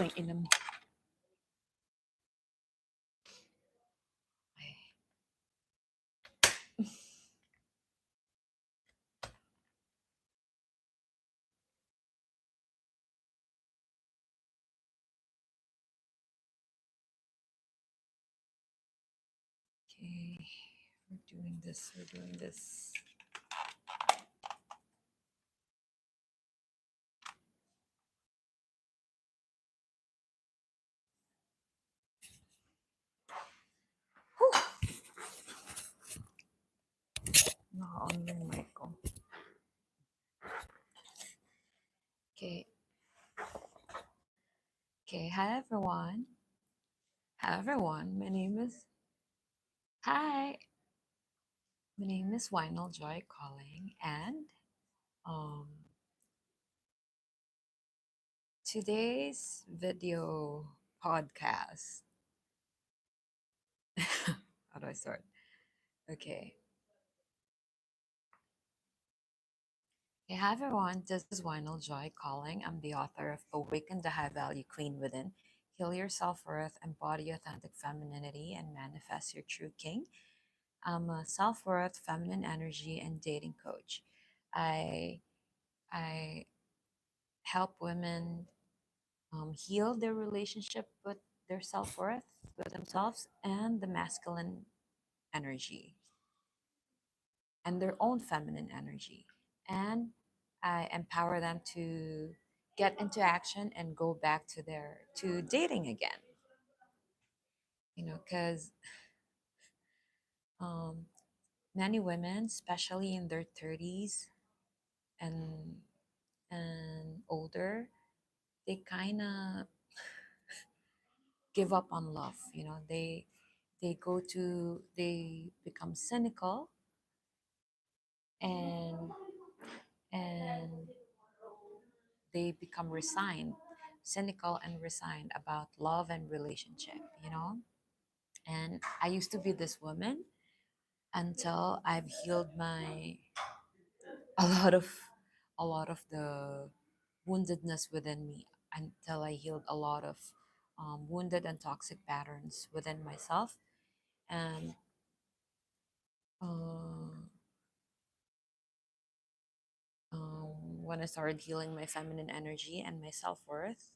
Ang ina mo. Ay. Okay, we're doing this, we're doing this. Naka-on yung mic ko. Okay. Okay, hi everyone. Hi everyone. Hi. My name is Wynel Joy Calling, and um today's video podcast. How do I start? Okay. Hey, hi everyone. This is Wynel Joy Calling. I'm the author of Awaken the High Value Queen Within, Heal Your Self Worth, Embody Authentic Femininity, and Manifest Your True King. I'm a self worth, feminine energy, and dating coach. I I help women heal their relationship with their self worth, with themselves, and the masculine energy, and their own feminine energy. And I empower them to get into action and go back to dating again. Because um, many women, especially in their 30s and older, they kind of give up on love. They become cynical and and they become resigned, cynical and resigned about love and relationship. And I used to be this woman until I've healed my a lot of the woundedness within me, until I healed a lot of wounded and toxic patterns within myself. And uh, when I started healing my feminine energy and my self worth,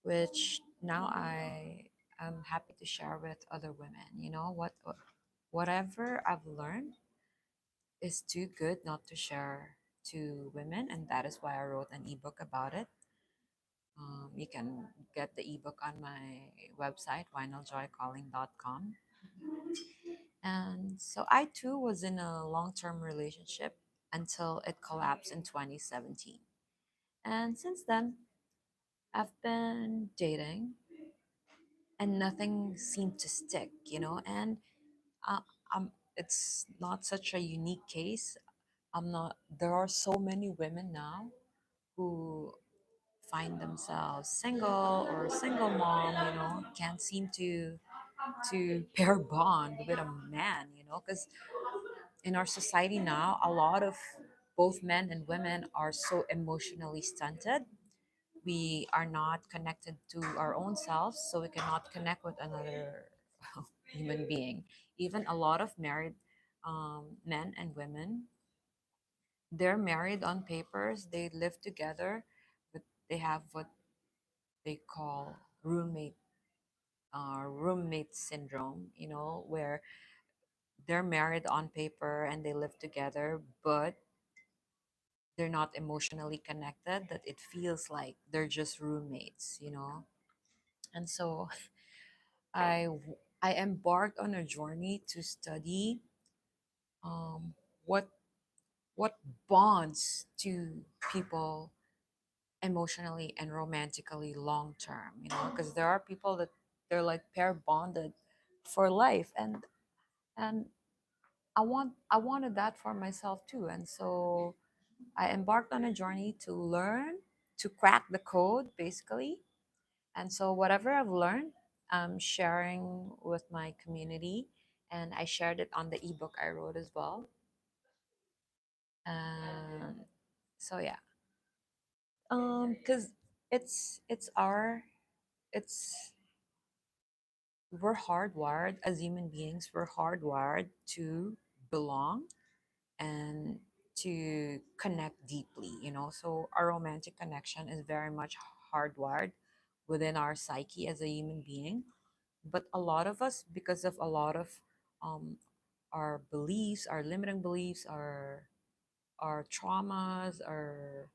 which now I am happy to share with other women. Whatever I've learned is too good not to share to women, and that is why I wrote an ebook about it. You can get the ebook on my website, vinyljoycalling.com. And so I too was in a long term relationship until it collapsed in 2017. And since then, I've been dating and nothing seemed to stick. And uh, it's not such a unique case. There are so many women now who find themselves single or single mom, can't seem to pair bond with a man, because in our society now, a lot of both men and women are so emotionally stunted. We are not connected to our own selves, so we cannot connect with another human being. Even a lot of married men and women, they're married on papers, they live together, but they have what they call roommate syndrome, where they're married on paper and they live together, but they're not emotionally connected, that it feels like they're just roommates. And so I I embarked on a journey to study um, what what bonds to people emotionally and romantically long term. Because there are people that they're like pair bonded for life, and I wanted that for myself too. And so I embarked on a journey to learn to crack the code, basically. And so whatever I've learned, I'm sharing with my community, and I shared it on the ebook I wrote as well. So yeah, because it's our it's we're hardwired as human beings. We're hardwired to belong and to connect deeply. So our romantic connection is very much hardwired within our psyche as a human being. But a lot of us, because of a lot of um, our beliefs, our limiting beliefs, our traumas, our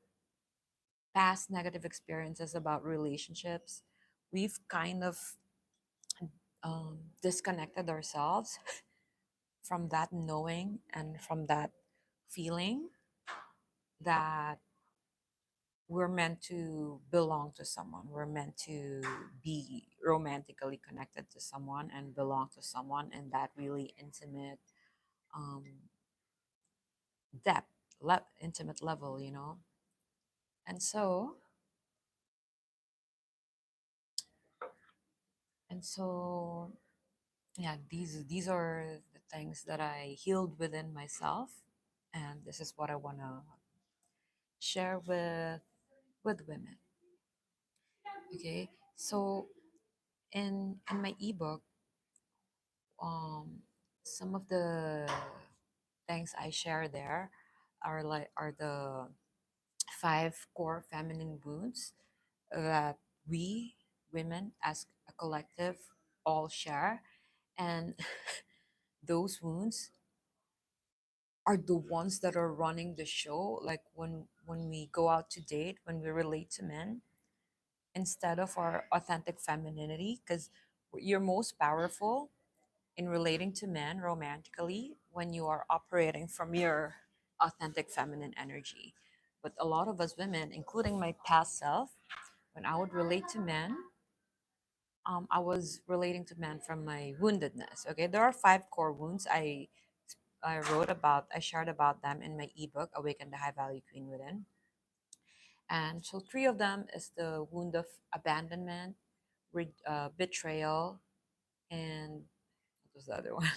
past negative experiences about relationships, we've kind of disconnected ourselves from that knowing and from that feeling that we're meant to belong to someone. We're meant to be romantically connected to someone and belong to someone in that really intimate um, depth, intimate level. And so, and so, yeah, these are the things that I healed within myself, and this is what I want to share with women. Okay, so in my ebook, um, some of the things I share there are the five core feminine wounds that we women as a collective all share, and those wounds are the ones that are running the show. Like when we go out to date, when we relate to men, instead of our authentic femininity, because you're most powerful in relating to men romantically when you are operating from your authentic feminine energy. But a lot of us women, including my past self, when I would relate to men, I was relating to men from my woundedness. Okay, there are five core wounds I shared about them in my ebook, Awaken the High Value Queen Within. And so three of them is the wound of abandonment, betrayal, and what was the other one?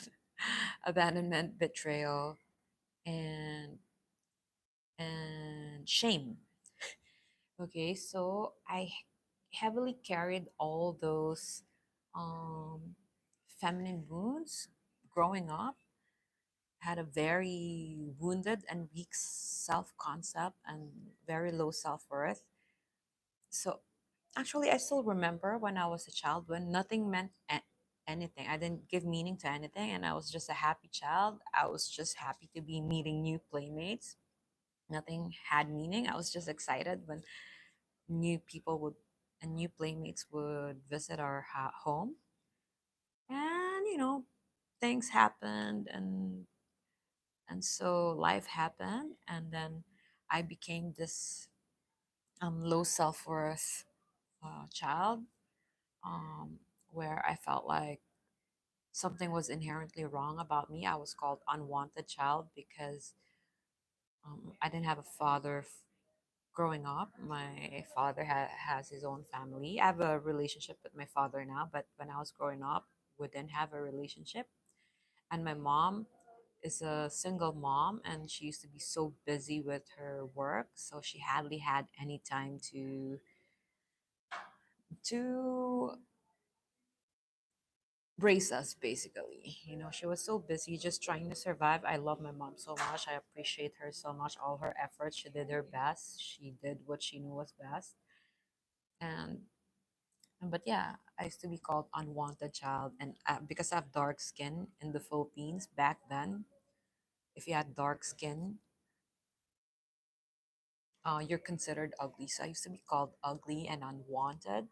Abandonment, betrayal, and shame. Okay, so I heavily carried all those um, feminine wounds growing up. Had a very wounded and weak self concept and very low self worth. So actually, I still remember when I was a child when nothing meant anything. I didn't give meaning to anything, and I was just a happy child. I was just happy to be meeting new playmates. Nothing had meaning. I was just excited when new people would and new playmates would visit our home, and things happened, and so life happened, and then I became this low self worth child, um, where I felt like something was inherently wrong about me. I was called unwanted child because I didn't have a father growing up. My father has his own family. I have a relationship with my father now, but when I was growing up, we didn't have a relationship. And my mom is a single mom, and she used to be so busy with her work, so she hardly had any time to brace us, basically. She was so busy just trying to survive. I love my mom so much. I appreciate her so much. All her efforts, she did her best. She did what she knew was best. And but yeah, I used to be called unwanted child, and because I have dark skin in the Philippines back then, if you had dark skin, you're considered ugly. So I used to be called ugly and unwanted.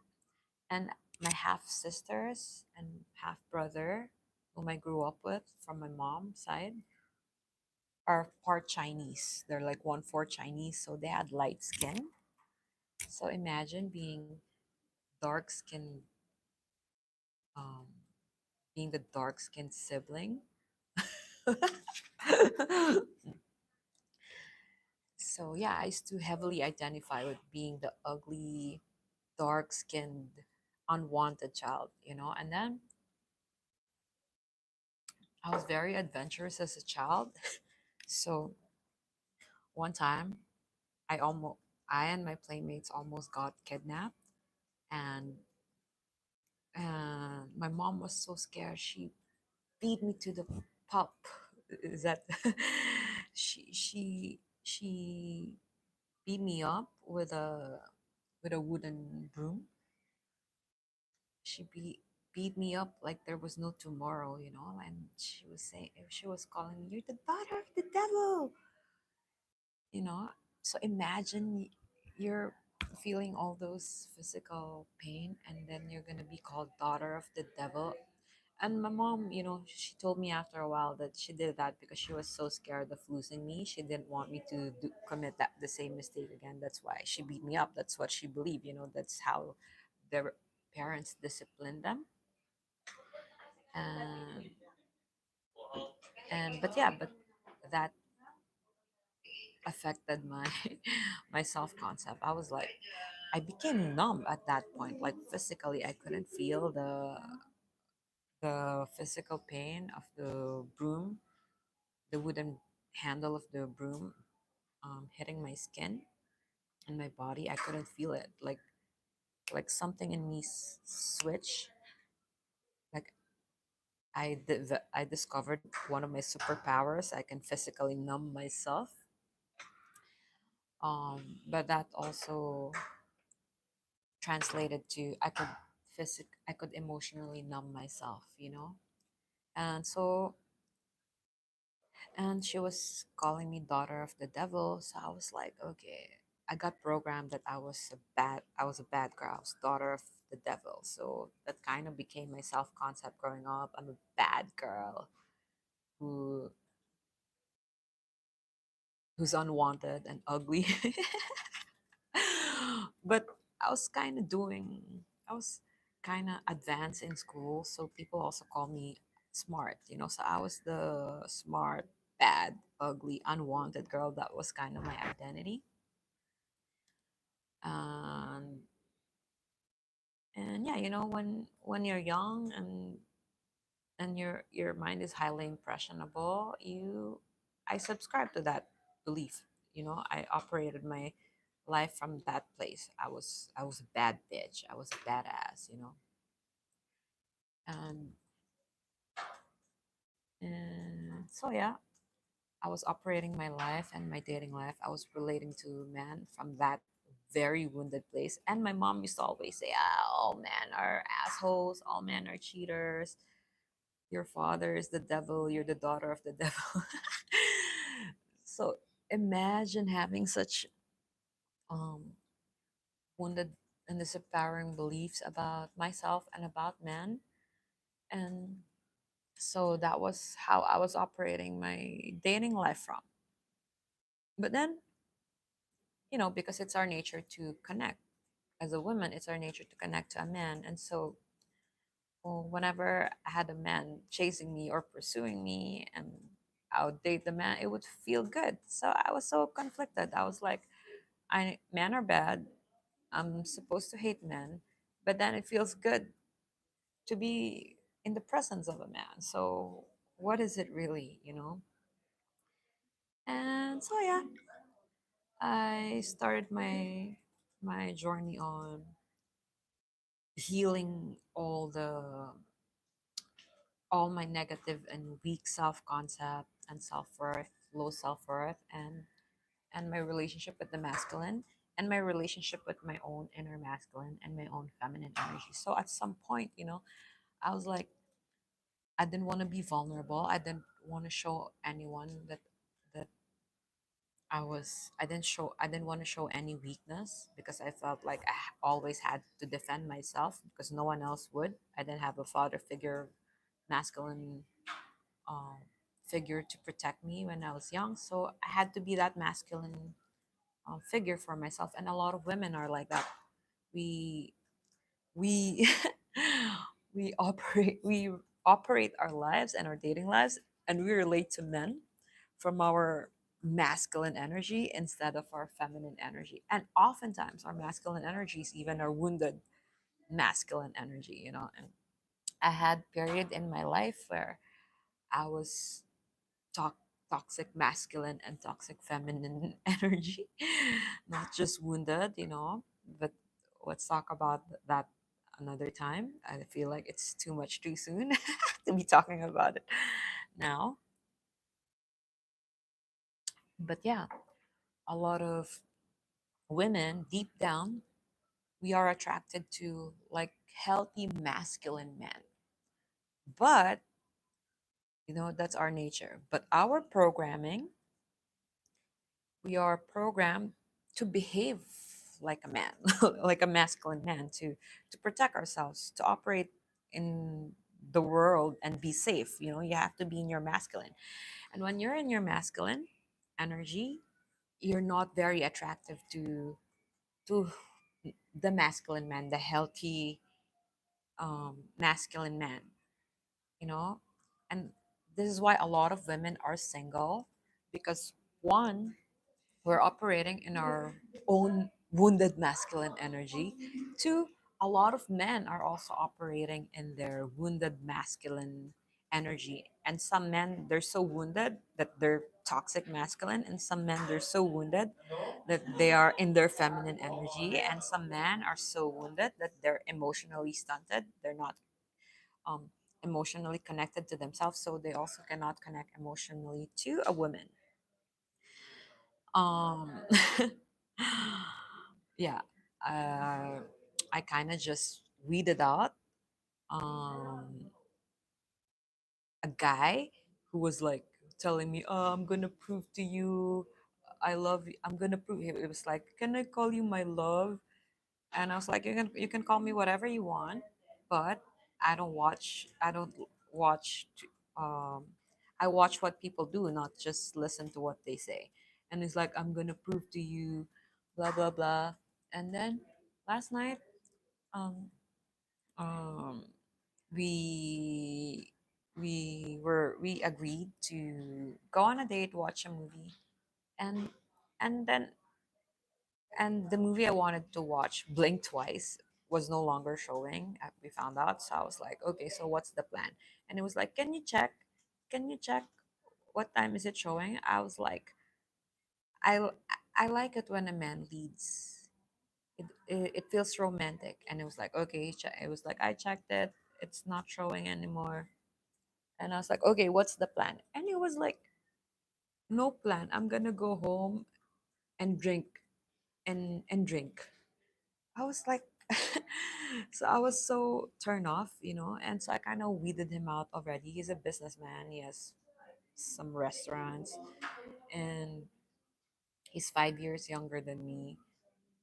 And my half sisters and half brother, whom I grew up with from my mom's side, are part Chinese. They're like one fourth Chinese, so they had light skin. So imagine dark skinned, um, being the dark skinned sibling. So yeah, I used to heavily identify with being the ugly, dark skinned, unwanted child, and then I was very adventurous as a child. So one time I almost I and my playmates almost got kidnapped, and my mom was so scared. She beat me to the pulp. Is that she beat me up with a wooden broom. She beat me up like there was no tomorrow, you know. And she was calling me, "You're the daughter of the devil," you know. So imagine you're feeling all those physical pain, and then you're gonna be called daughter of the devil. And my mom, you know, she told me after a while that she did that because she was so scared of losing me. She didn't want me to commit the same mistake again. That's why she beat me up. That's what she believed, you know. That's how their parents disciplined them. And but yeah, but that affected my my self concept. I was like, I became numb at that point. Like physically, I couldn't feel the physical pain of the broom, the wooden handle of the broom hitting my skin and my body. I couldn't feel it. Like something in me switched. Like I discovered one of my superpowers. I can physically numb myself. But that also translated to I could emotionally numb myself, you know. And so and she was calling me daughter of the devil. So I was like, okay, I got programmed that I was a bad girl. I was daughter of the devil. So that kind of became my self concept growing up. I'm a bad girl who who's unwanted and ugly. But I was kind of doing I was kind of advanced in school, so people also call me smart, you know. So I was the smart, bad, ugly, unwanted girl. That was kind of my identity. And yeah, you know, when you're young and your mind is highly impressionable, I subscribe to that belief. You know, I operated my life from that place. I was a bad bitch. I was a badass, you know. And so yeah, I was operating my life and my dating life. I was relating to men from that very wounded place. And my mom used to always say, ah, all men are assholes, all men are cheaters. Your father is the devil, you're the daughter of the devil. So imagine having such um, wounded and disempowering beliefs about myself and about men. And so that was how I was operating my dating life from. But then, you know, because it's our nature to connect. As a woman, it's our nature to connect to a man. And so well, whenever I had a man chasing me or pursuing me and I would date the man, it would feel good. So I was so conflicted. I was like, men are bad. I'm supposed to hate men, but then it feels good to be in the presence of a man. So what is it really, you know? And so yeah, I started my journey on healing all my negative and weak self-concept and self-worth, low self-worth, and my relationship with the masculine and my relationship with my own inner masculine and my own feminine energy. So at some point, you know, I was like, I didn't want to be vulnerable. I didn't want to show anyone that I didn't want to show any weakness because I felt like always had to defend myself because no one else would. I didn't have a father figure, masculine um, figure to protect me when I was young. So I had to be that masculine figure for myself. And a lot of women are like that. We we we operate our lives and our dating lives, and we relate to men from our masculine energy instead of our feminine energy. And oftentimes, our masculine energies even are wounded masculine energy. You know, and I had period in my life where I was to- toxic masculine and toxic feminine energy, not just wounded, you know. But let's talk about that another time. I feel like it's too much too soon to be talking about it now. But yeah, a lot of women deep down, we are attracted to like healthy masculine men. But that's our nature. But our programming, we are programmed to behave like a man, like a masculine man, to protect ourselves, to operate in the world and be safe. You have to be in your masculine. And when you're in your masculine energy, you're not very attractive to the masculine man, the healthy masculine man, you know? And this is why a lot of women are single because one, we're operating in our own wounded masculine energy. Two, a lot of men are also operating in their wounded masculine energy. And some men, they're so wounded that they're toxic masculine, and some men, they're so wounded that they are in their feminine energy. And some men are so wounded that they're emotionally stunted. They're not um, emotionally connected to themselves, so they also cannot connect emotionally to a woman. Um, yeah, I kind of just weeded out um, a guy who was like telling me, "Oh, I'm gonna prove to you, I love you. I'm gonna prove." It was like, "Can I call you my love?" And I was like, "You can call me whatever you want, but I don't watch. Um, I watch what people do, not just listen to what they say." And he's like, "I'm gonna prove to you, blah blah blah." And then last night, um, um, we we agreed to go on a date, watch a movie, and and then and the movie I wanted to watch, Blink Twice, was no longer showing. We found out, so I was like, okay, so what's the plan? And it was like, can you check? Can you check what time is it showing? I was like, I I like it when a man leads. It feels romantic, and it was like, okay, it was like I checked it. It's not showing anymore, and I was like, okay, what's the plan? And it was like, no plan. I'm gonna go home and drink and drink. I was like, so I was so turned off, and so I kind of weeded him out already. He's a businessman. He has some restaurants, and he's 5 years younger than me.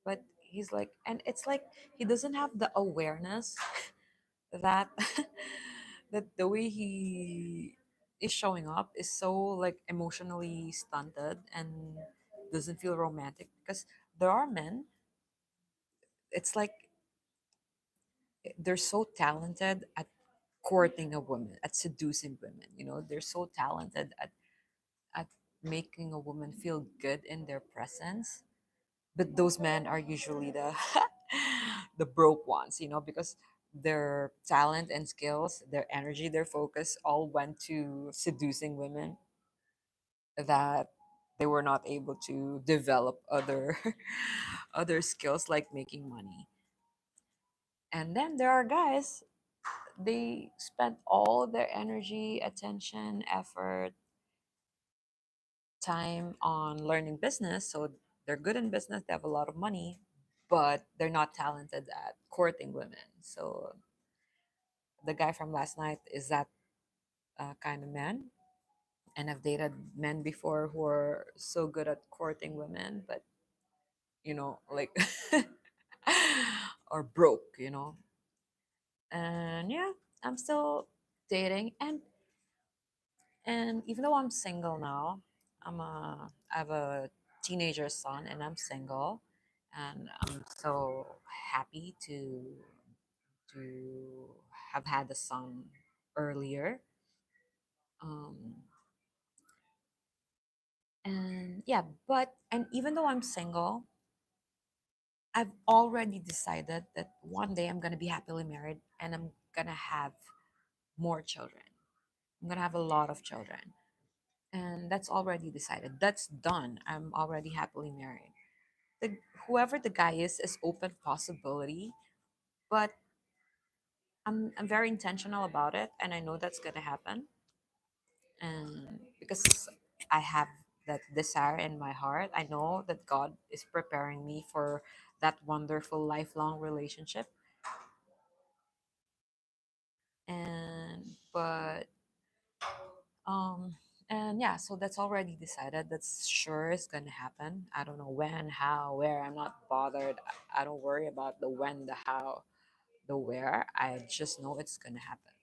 But he's like, and it's like he doesn't have the awareness that that the way he is showing up is so like emotionally stunted and doesn't feel romantic because there are men. It's like they're so talented at courting a woman, at seducing women. They're so talented at making a woman feel good in their presence. But those men are usually the the broke ones, because their talent and skills, their energy, their focus all went to seducing women that they were not able to develop other other skills like making money. And then there are guys, they spend all their energy, attention, effort, time on learning business. So they're good in business, they have a lot of money, but they're not talented at courting women. So the guy from last night is that kind of man. And I've dated men before who are so good at courting women, but like or broke. And yeah, I'm still dating, and even though I'm single now, I have a teenager son, and I'm single, and I'm so happy to have had a son earlier. Um, and yeah, and even though I'm single, I've already decided that one day I'm gonna be happily married, and I'm gonna have more children. I'm gonna have a lot of children, and that's already decided. That's done. I'm already happily married. the Whoever the guy is open possibility, but I'm very intentional about it, and I know that's gonna happen. And because I have that desire in my heart, I know that God is preparing me for that wonderful lifelong relationship. And but um and yeah, so that's already decided. That's sure is gonna happen. I don't know when, how, where. I'm not bothered. I don't worry about the when, the how, the where. I just know it's gonna happen.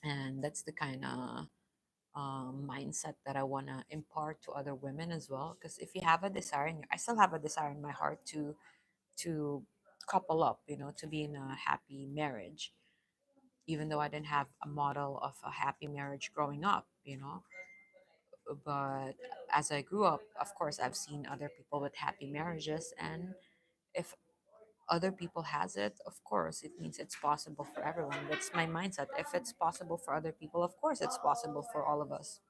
And that's the kind of mindset that I want to impart to other women as well. Because if you have a desire, I still have a desire in my heart to couple up, to be in a happy marriage, even though I didn't have a model of a happy marriage growing up. But as I grew up, of course, I've seen other people with happy marriages, and if other people has it, of course, it means it's possible for everyone. That's my mindset. If it's possible for other people, of course, it's possible for all of us.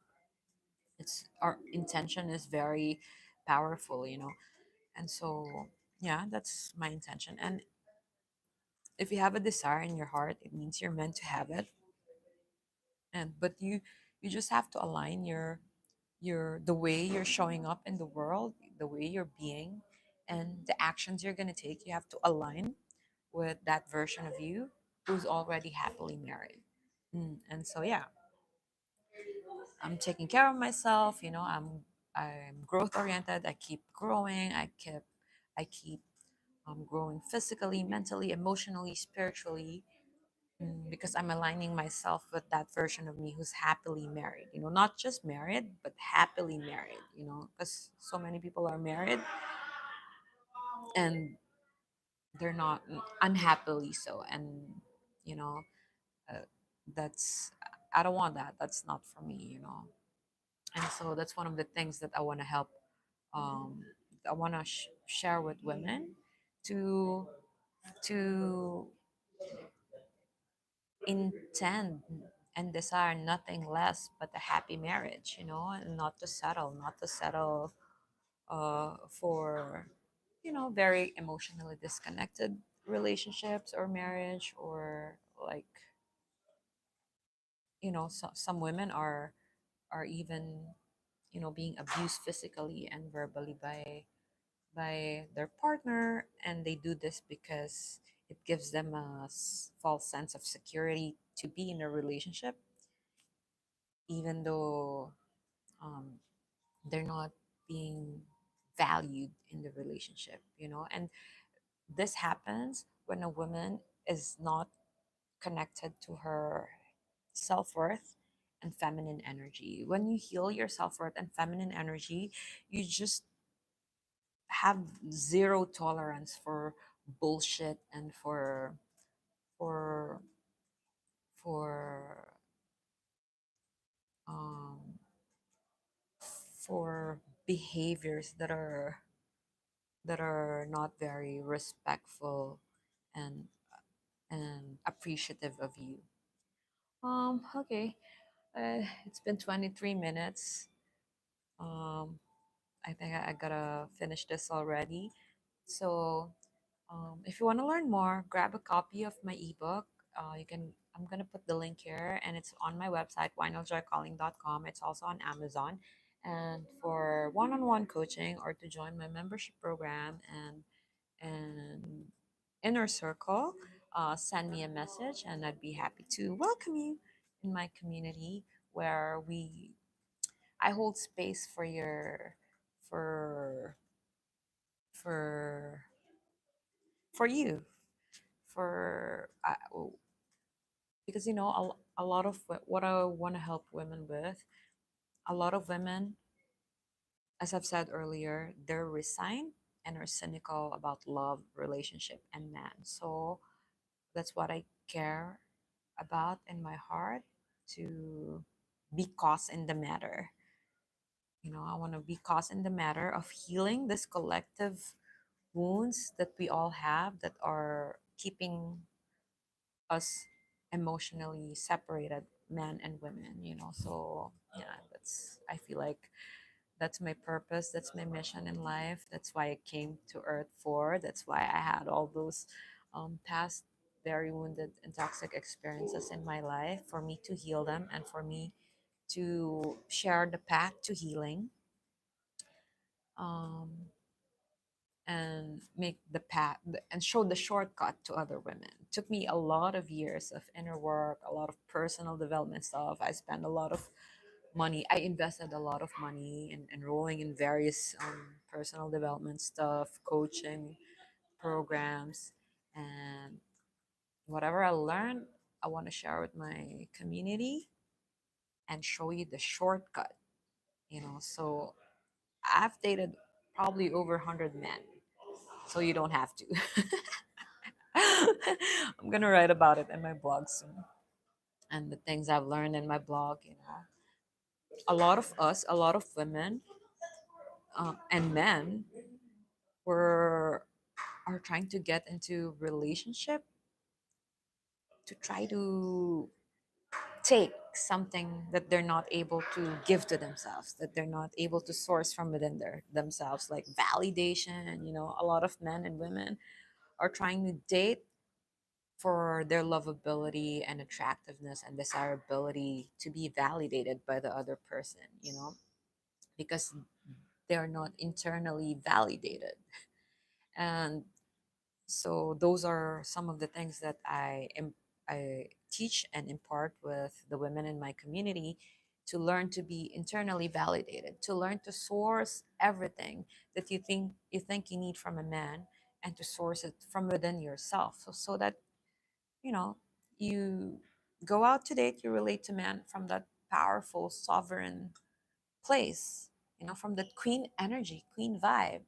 It's our intention is very powerful. And so yeah, that's my intention. And if you have a desire in your heart, it means you're meant to have it. And but you just have to align your the way you're showing up in the world, the way you're being, and the actions you're going to take. You have to align with that version of you who's already happily married. And so yeah, I'm taking care of myself. I'm growth oriented. I keep growing. I keep growing physically, mentally, emotionally, spiritually, because I'm aligning myself with that version of me who's happily married. Not just married, but happily married. Because so many people are married and they're not unhappily so. And you know, uh, that's I don't want that. That's not for me. And so that's one of the things that I want to help. um, I want to share with women to to intend and desire nothing less but a happy marriage, and not to settle for very emotionally disconnected relationships or marriage, or like some women are even being abused physically and verbally by their partner, and they do this because it gives them a false sense of security to be in a relationship, even though um, they're not being valued in the relationship. And this happens when a woman is not connected to her self-worth and feminine energy. When you heal your self-worth and feminine energy, you just have zero tolerance for bullshit and for for um for behaviors that are not very respectful and appreciative of you. Okay. It's been 23 minutes. um I think I gotta finish this already. So if you want to learn more, grab a copy of my ebook. I'm gonna put the link here, and it's on my website, wineldjoycalling.com. It's also on Amazon. And for one-on-one coaching or to join my membership program and inner circle, send me a message, and I'd be happy to welcome you in my community where I hold space for your for for for you for because a lot of what I want to help women with, a lot of women, as I've said earlier, they're resigned and are cynical about love, relationship, and man. So that's what I care about in my heart, to be cause in the matter. I want to be cause in the matter of healing this collective wounds that we all have that are keeping us emotionally separated, men and women. So yeah, that's I feel like that's my purpose, that's my mission in life. That's why I came to earth for. That's why I had all those past very wounded and toxic experiences in my life, for me to heal them and for me to share the path to healing, um, and make the path and show the shortcut to other women. It took me a lot of years of inner work, a lot of personal development stuff. I spent a lot of money. I invested a lot of money in enrolling in various personal development stuff, coaching programs, and whatever I learned, I want to share with my community and show you the shortcut. So I've dated probably over 100 men, so you don't have to. I'm gonna write about it in my blog soon, and the things I've learned in my blog. A lot of us, a lot of women and men were are trying to get into relationship to try to take something that they're not able to give to themselves, that they're not able to source from within themselves, like validation. A lot of men and women are trying to date for their lovability and attractiveness and desirability to be validated by the other person, because they're not internally validated. And so those are some of the things that I teach and impart with the women in my community, to learn to be internally validated, to learn to source everything that you think you need from a man, and to source it from within yourself, so that you know you go out to date, you relate to man from that powerful sovereign place, from that queen energy, queen vibe.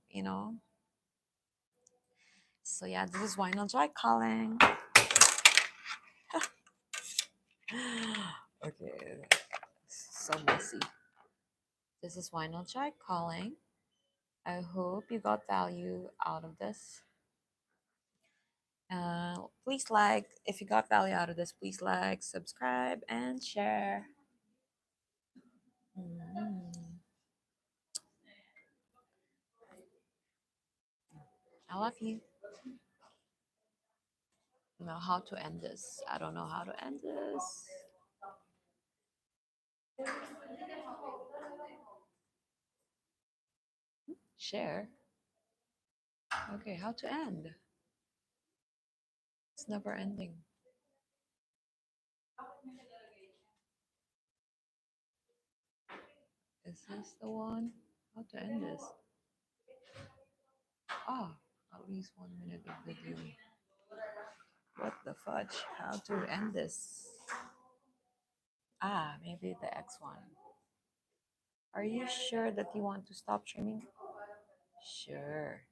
So yeah, this is Wine Joy calling. Okay, so messy. This is Wine Joy calling. I hope you got value out of this. Please like, if you got value out of this, please like, subscribe, and share. Mm. I love you. Know how to end this. I don't know how to end this. Share. Okay, how to end? It's never ending. Is this the one? How to end this? Ah, at least 1 minute of video. What the fudge? How to end this? Ah, maybe the X one. Are you sure that you want to stop streaming? Sure.